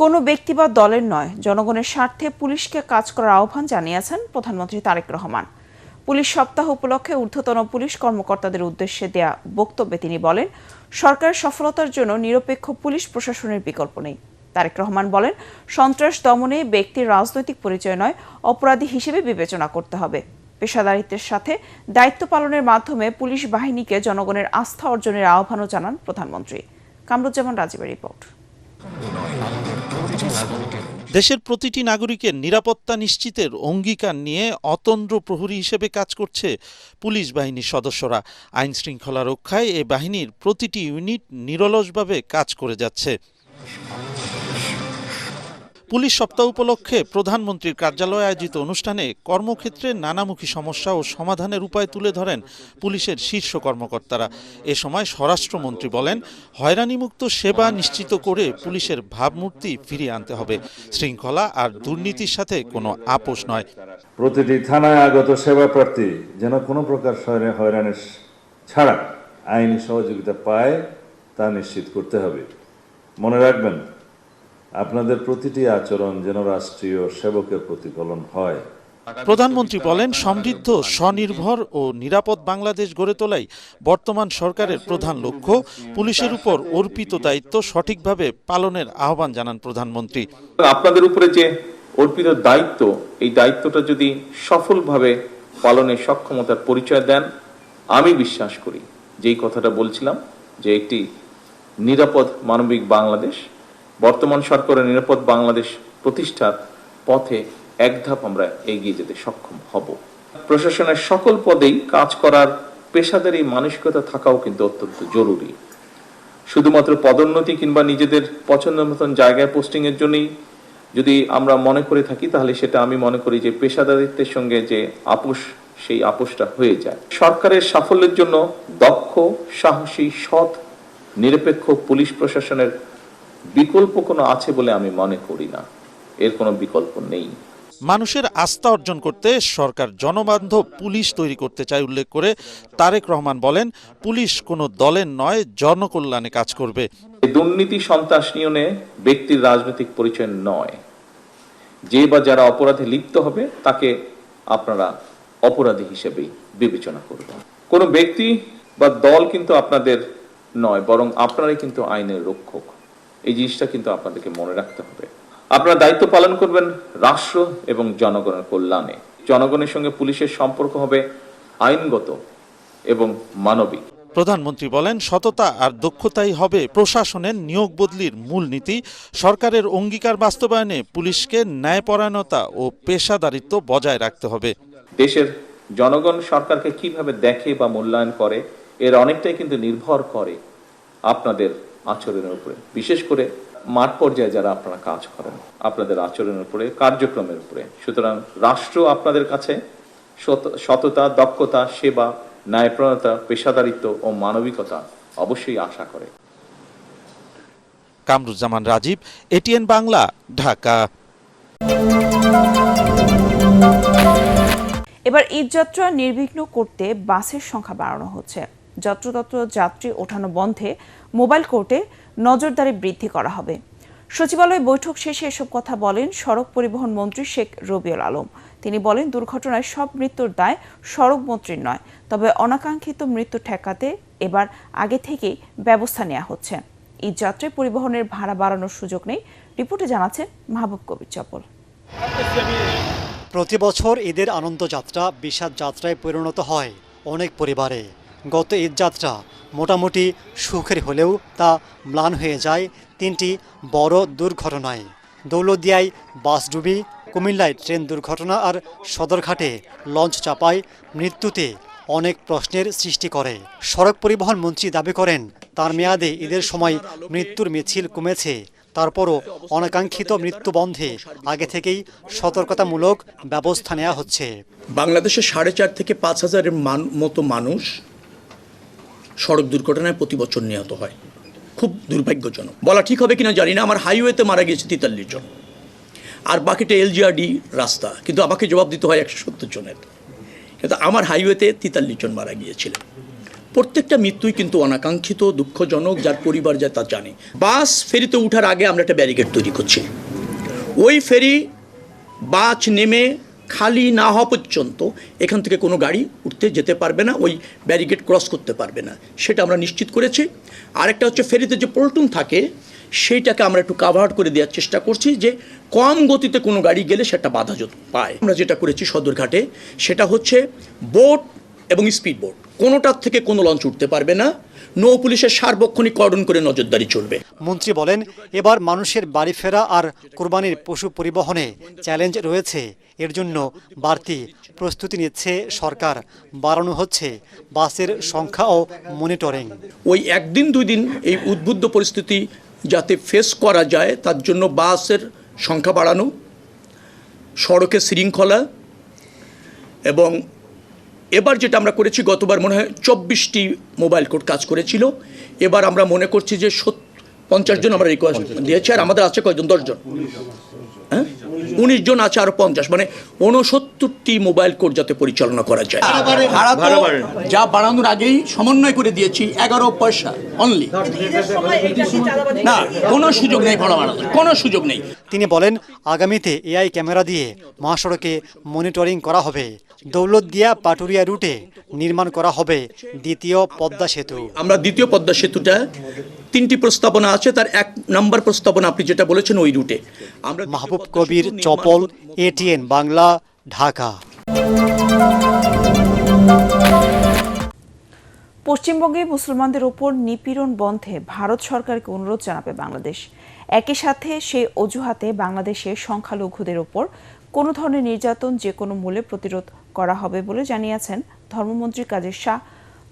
কোনো ব্যক্তি বা দলের নয়, জনগণের স্বার্থে পুলিশকে কাজ করার আহ্বান জানিয়েছেন প্রধানমন্ত্রী তারেক রহমান। পুলিশ সপ্তাহ উপলক্ষে ঊর্ধ্বতন পুলিশ কর্মকর্তাদের উদ্দেশ্যে দেয়া বক্তব্যে তিনি বলেন, সরকারের সফলতার জন্য নিরপেক্ষ পুলিশ প্রশাসনের বিকল্প নেই। তারেক রহমান বলেন, সন্ত্রাস দমনে ব্যক্তির রাজনৈতিক পরিচয় নয়, অপরাধী হিসেবে বিবেচনা করতে হবে। পেশাদারিত্বের সাথে দায়িত্ব পালনের মাধ্যমে পুলিশ বাহিনীকে জনগণের আস্থা অর্জনের আহ্বানও জানান প্রধানমন্ত্রী। কামরুজ্জামান রাজীবের রিপোর্ট। দেশের প্রতিটি নাগরিকের নিরাপত্তা নিশ্চিতের অঙ্গীকার নিয়ে অতন্দ্র প্রহরী হিসেবে কাজ করছে পুলিশ বাহিনীর সদস্যরা। আইন শৃঙ্খলা রক্ষায় এ বাহিনীর প্রতিটি ইউনিট নিরলসভাবে কাজ করে যাচ্ছে। পুলিশ সপ্তাহ উপলক্ষে প্রধানমন্ত্রীর কার্যালয়ে আয়োজিত অনুষ্ঠানে কর্মক্ষেত্রে নানামুখী সমস্যা ও সমাধানের উপায় তুলে ধরেন পুলিশের শীর্ষ কর্মকর্তারা। এ সময় স্বরাষ্ট্রমন্ত্রী বলেন, হয়রানিমুক্ত সেবা নিশ্চিত করে পুলিশের ভাবমূর্তি ফিরিয়ে আনতে হবে। শৃঙ্খলা আর দুর্নীতির সাথে কোনো আপোষ নয়। প্রতিটি থানায় আগত সেবা প্রার্থী যেন কোনো প্রকার হয়রানি ছাড়া আইনি সহযোগিতা পায় তা নিশ্চিত করতে হবে। মনে রাখবেন, আপনাদের প্রতিটি আচরণ যেন রাষ্ট্রীয় সেবকের প্রতিফলন হয়। প্রধানমন্ত্রী বলেন, সমৃদ্ধ, স্বনির্ভর ও নিরাপদ বাংলাদেশ গড়ে তোলাই বর্তমান সরকারের প্রধান লক্ষ্য। পুলিশের উপর অর্পিত দায়িত্ব সঠিকভাবে পালনের আহ্বান জানান প্রধানমন্ত্রী। আপনাদের উপরে যে অর্পিত দায়িত্ব, এই দায়িত্বটা যদি সফলভাবে পালনের সক্ষমতার পরিচয় দেন, আমি বিশ্বাস করি যেই কথাটা বলছিলাম যে একটি নিরাপদ মানবিক বাংলাদেশ, বর্তমান সরকারের নিরাপদ বাংলাদেশ প্রতিষ্ঠার পথে এক ধাপ আমরা এগিয়ে যেতে সক্ষম হব। প্রশাসনের সকল পদেই কাজ করার পেশাদারী মানসিকতা থাকাও কিন্তু অত্যন্ত জরুরি। শুধুমাত্র পদোন্নতি কিংবা নিজেদের পছন্দ মতন জায়গায় পোস্টিং এর জন্যই যদি আমরা মনে করে থাকি, তাহলে সেটা আমি মনে করি যে পেশাদারিত্বের সঙ্গে যে আপোষ, সেই আপোষটা হয়ে যায়। সরকারের সাফল্যের জন্য দক্ষ, সাহসী, সৎ, নিরপেক্ষ পুলিশ প্রশাসনের বিকল্প কোনো আছে বলে আমি মনে করি না। এর কোনো বিকল্প নেই। মানুষের আস্থা অর্জন করতে সরকার জনবান্ধব পুলিশ তৈরি করতে চায় উল্লেখ করে তারেক রহমান বলেন, পুলিশ কোনো দলের নয়, জনকল্যাণে কাজ করবে। দুর্নীতি, সন্ত্রাস নিয়ন্ত্রণে ব্যক্তির রাজনৈতিক পরিচয় নয়। যে বা যারা অপরাধে লিপ্ত হবে তাকে আপনারা অপরাধী হিসেবেই বিবেচনা করবেন। কোনো ব্যক্তি বা দল কিন্তু আপনাদের নয়, বরং আপনারাই কিন্তু আইনের রক্ষক। এই জিনিসটা কিন্তু আপনাদেরকে মনে রাখতে হবে। আপনারা দায়িত্ব পালন করবেন রাষ্ট্র এবং জনগণের কল্যাণে। জনগণের সঙ্গে পুলিশের সম্পর্ক হবে আইনগত এবং মানবিক। প্রধানমন্ত্রী বলেন, সততা আর দক্ষতাই হবে প্রশাসনের নিয়োগ বদলির মূলনীতি। সরকারের অঙ্গীকার বাস্তবায়নে পুলিশকে ন্যায়পরায়ণতা ও পেশাদারিত্ব বজায় রাখতে হবে। দেশের জনগণ সরকারকে কিভাবে দেখে বা মূল্যায়ন করে, এর অনেকটাই কিন্তু নির্ভর করে আপনাদের আচরণের উপরে, বিশেষ করে মাঠ পর্যায়ে যারা আপনারা কাজ করেন, আপনাদের আচরণের উপরে, কার্যক্রমের উপরে। সুতরাং রাষ্ট্র আপনাদের কাছে সততা, দক্ষতা, সেবা, ন্যায়পরায়ণতা, পেশাদারিত্ব ও মানবিকতা অবশ্যই আশা করে। কামরুজ্জামান রাজীব, এটিএন বাংলা, ঢাকা। এবার ঈদযাত্রা নির্বিঘ্ন করতে বাসের সংখ্যা বাড়ানো হচ্ছে। যত্রতত্র যাত্রী ওঠানো বন্ধে মোবাইল কোর্টে নজরদারি বৃদ্ধি করা হবে। সচিবালয় বৈঠক শেষে এসব কথা বলেন সড়ক পরিবহন মন্ত্রী শেখ রবিউল আলম। তিনি বলেন, দুর্ঘটনায় সব মৃত্যুর দায় সড়ক মন্ত্রীর নয়, তবে অনাকাঙ্ক্ষিত মৃত্যু ঠেকাতে এবার আগে থেকেই ব্যবস্থা নেওয়া হচ্ছে। ঈদযাত্রায় পরিবহনের ভাড়া বাড়ানোর সুযোগ নেই। রিপোর্টে জানাচ্ছেন মাহবুব কবির চপল। প্রতি বছর ঈদের আনন্দযাত্রা বিষাদ যাত্রায় পরিণত হয় অনেক পরিবারে। গত ঈদযাত্রা মোটামুটি সুখের হলেও তা ম্লান হয়ে যায় তিনটি বড় দুর্ঘটনায়। দৌলতদিয়ায় বাসডুবি, কুমিল্লায় ট্রেন দুর্ঘটনা আর সদরঘাটে লঞ্চ চাপায় মৃত্যুতে অনেক প্রশ্নের সৃষ্টি করে। সড়ক পরিবহন মন্ত্রী দাবি করেন, তার মেয়াদে ঈদের সময় মৃত্যুর মিছিল কমেছে। তারপরও অনাকাঙ্ক্ষিত মৃত্যু বন্ধে আগে থেকেই সতর্কতামূলক ব্যবস্থা নেওয়া হচ্ছে। বাংলাদেশে 4.5 থেকে 5 হাজারের মতো মানুষ সড়ক দুর্ঘটনায় প্রতি বছর নিহত হয়। খুব দুর্ভাগ্যজনক। বলা ঠিক হবে কিনা জানি না। আমার হাইওয়েতে মারা গিয়েছে 43 জন, আর বাকিটা এলজিআরডি রাস্তা, কিন্তু আমাকে জবাব দিতে হয় 170 জনের। কিন্তু আমার হাইওয়েতে 43 জন মারা গিয়েছিলেন। প্রত্যেকটা মৃত্যুই কিন্তু অনাকাঙ্ক্ষিত, দুঃখজনক, যার পরিবার যা তা জানে। বাস ফেরিতে ওঠার আগে আমরা একটা ব্যারিকেড তৈরি করছি। ওই ফেরি বাস নেমে খালি না হওয়া পর্যন্ত এখান থেকে কোনো গাড়ি উঠতে যেতে পারবে না, ওই ব্যারিকেড ক্রস করতে পারবে না, সেটা আমরা নিশ্চিত করেছি। আরেকটা হচ্ছে ফেরিতে যে পল্টন থাকে সেইটাকে আমরা একটু কাভার করে দেওয়ার চেষ্টা করছি, যে কম গতিতে কোনো গাড়ি গেলে সেটা বাধা পায়। আমরা যেটা করেছি সদরঘাটে সেটা হচ্ছে বোট এবং স্পিড বোট কোনোটার থেকে কোনো লঞ্চ উঠতে পারবে না, নৌ পুলিশের সার্বক্ষণিক কর্ডন করে নজরদারি চলবে। মন্ত্রী বলেন, এবার মানুষের বাড়ি ফেরা আর কোরবানির পশু পরিবহনে চ্যালেঞ্জ রয়েছে। এর জন্য বাড়তি প্রস্তুতি নিচ্ছে সরকার, বাড়ানো হচ্ছে বাসের সংখ্যা ও মনিটরিং। ওই একদিন দুই দিন এই উদ্বুদ্ধ পরিস্থিতি যাতে ফেস করা যায় তার জন্য বাসের সংখ্যা বাড়ানো, সড়কে শৃঙ্খলা, এবং এবার যেটা আমরা করেছি, গতবার মনে হয় 24টি মোবাইল কোর্ট কাজ করেছিল, এবার আমরা মনে করছি যে 50 জন আমরা রিকোয়েস্ট দিয়েছি, আর আমাদের আছে কয়জন, 10 জন, হ্যাঁ 19 জন আছে, আরো 50, মানে 69টি মোবাইল কোর্ট যাতে পরিচালনা করা যায়। যা বাড়ানোর আগেই সমন্বয় করে দিয়েছি 11 পয়সা অনলি, না কোনো সুযোগ নেই ভাড়া বাড়ানোর, কোনো সুযোগ নেই। তিনি বলেন, আগামীতে এআই ক্যামেরা দিয়ে মহাসড়কে মনিটরিং করা হবে। দৌলতদিয়া পাটুরিয়া রুটে নির্মাণ করা হবে দ্বিতীয় পদ্মা সেতু। আমরা দ্বিতীয় পদ্মা সেতুটা 3টি প্রস্তাবনা আছে, তার 1 নম্বর প্রস্তাবনা আপনি যেটা বলেছেন ওই রুটে। আমরা মাহবুব কবির, চপল, এটিএন বাংলা, ঢাকা। পশ্চিমবঙ্গে মুসলমানদের ওপর নিপীড়ন বন্ধে ভারত সরকারকে অনুরোধ জানাবে বাংলাদেশ। একই সাথে সেই অজুহাতে বাংলাদেশের সংখ্যালঘুদের ওপর কোনো ধরনের নির্যাতন যে কোনো মূল্যে প্রতিরোধ করা হবে বলে জানিয়েছেন ধর্মমন্ত্রী কাজী শাহ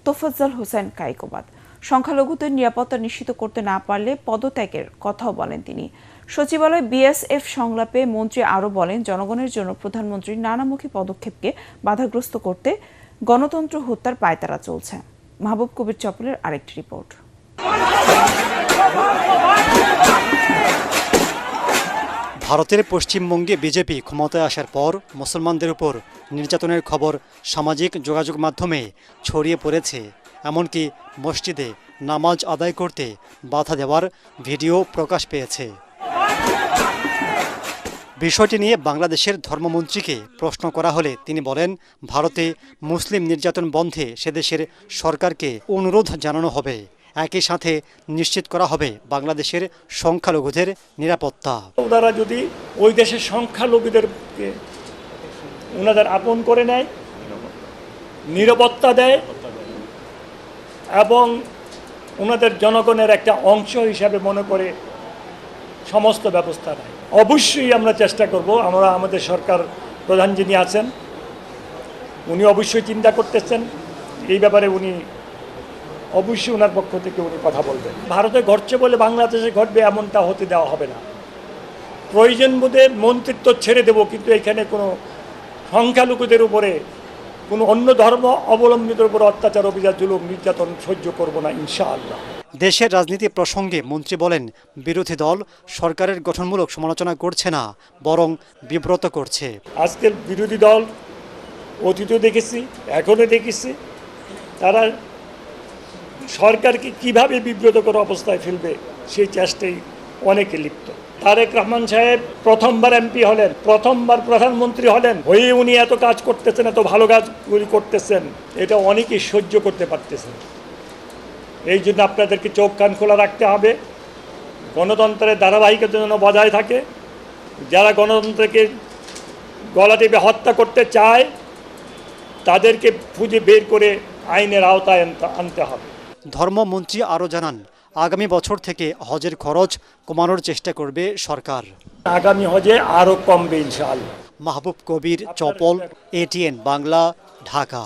তোফাজ্জল হোসেন কায়কোবাদ। সংখ্যালঘুদের নিরাপত্তা নিশ্চিত করতে না পারলে পদত্যাগের কথাও বলেন তিনি। সচিবালয় বিএসএফ সংলাপে মন্ত্রী আরও বলেন, জনগণের জন্য প্রধানমন্ত্রীর নানামুখী পদক্ষেপকে বাধাগ্রস্ত করতে গণতন্ত্র হত্যার পায়তারা চলছে। মাহবুব কবির চপলের আরেকটি রিপোর্ট। ভারতের পশ্চিমবঙ্গে বিজেপি ক্ষমতায় আসার পর মুসলমানদের উপর নির্যাতনের খবর সামাজিক যোগাযোগ মাধ্যমে ছড়িয়ে পড়েছে। এমনকি মসজিদে নামাজ আদায় করতে বাধা দেওয়ার ভিডিও প্রকাশ পেয়েছে। বিষয়টি নিয়ে বাংলাদেশের ধর্মমন্ত্রীকে প্রশ্ন করা হলে তিনি বলেন, ভারতে মুসলিম নির্যাতন বন্ধে সেদেশের সরকারকে অনুরোধ জানানো হবে। একই সাথে নিশ্চিত করা হবে বাংলাদেশের সংখ্যালঘুদের নিরাপত্তা। ওনারা যদি ওই দেশের সংখ্যালঘুদেরকে ওনাদের আপন করে নেয়, নিরাপত্তা দেয় এবং ওনাদের জনগণের একটা অংশ হিসাবে মনে করে সমস্ত ব্যবস্থা নেয়, অবশ্যই আমরা চেষ্টা করব। আমরা আমাদের সরকার প্রধান যিনি আছেন উনি অবশ্যই চিন্তা করতেছেন এই ব্যাপারে, উনি অবশ্যই ওনার পক্ষ থেকে উনি কথা বলবেন। ভারতে ঘটছে বলে বাংলাদেশে ঘটবে এমনটা হতে দেওয়া হবে না। প্রয়োজন বোধে মন্ত্রিত্ব ছেড়ে দেব, কিন্তু এখানে কোনো সংখ্যালঘুদের উপরে কোনো অন্য ধর্ম অবলম্বিতের উপর অত্যাচার, অভিযান, জুলুম, নির্যাতন সহ্য করব না ইনশাআল্লাহ। দেশের রাজনীতি প্রসঙ্গে মন্ত্রী বলেন, বিরোধী দল সরকারের গঠনমূলক সমালোচনা করছে না, বরং বিব্রত করছে। আজকের বিরোধী দল অতীতও দেখেছি, এখনও দেখেছি, তারা সরকারকে কিভাবে বিব্রতকর অবস্থায় ফেলবে সেই চেষ্টায় অনেকে লিপ্ত। তারেক রহমান সাহেব প্রথমবার এমপি হলেন, প্রথমবার প্রধানমন্ত্রী হলেন, হয়ে উনি এত কাজ করতেছেন, এত ভালো কাজগুলি করতেছেন, এটা অনেকেই সহ্য করতে পারতেছেন। এই জন্য আপনাদেরকে চোখ কান খোলা রাখতে হবে, গণতন্ত্রের ধারাবাহিকতা যেন বজায় থাকে। যারা গণতন্ত্রকে গলা টিপে হত্যা করতে চায় তাদেরকে খুঁজে বের করে আইনের আওতায় আনতে হবে। ধর্মমন্ত্রী আরও জানান, আগামী বছর থেকে হজের খরচ কমানোর চেষ্টা করবে সরকার। আগামী হজে আরও কমবে ইনশাআল্লাহ। মাহবুব কবির, চপল, এটিএন বাংলা, ঢাকা।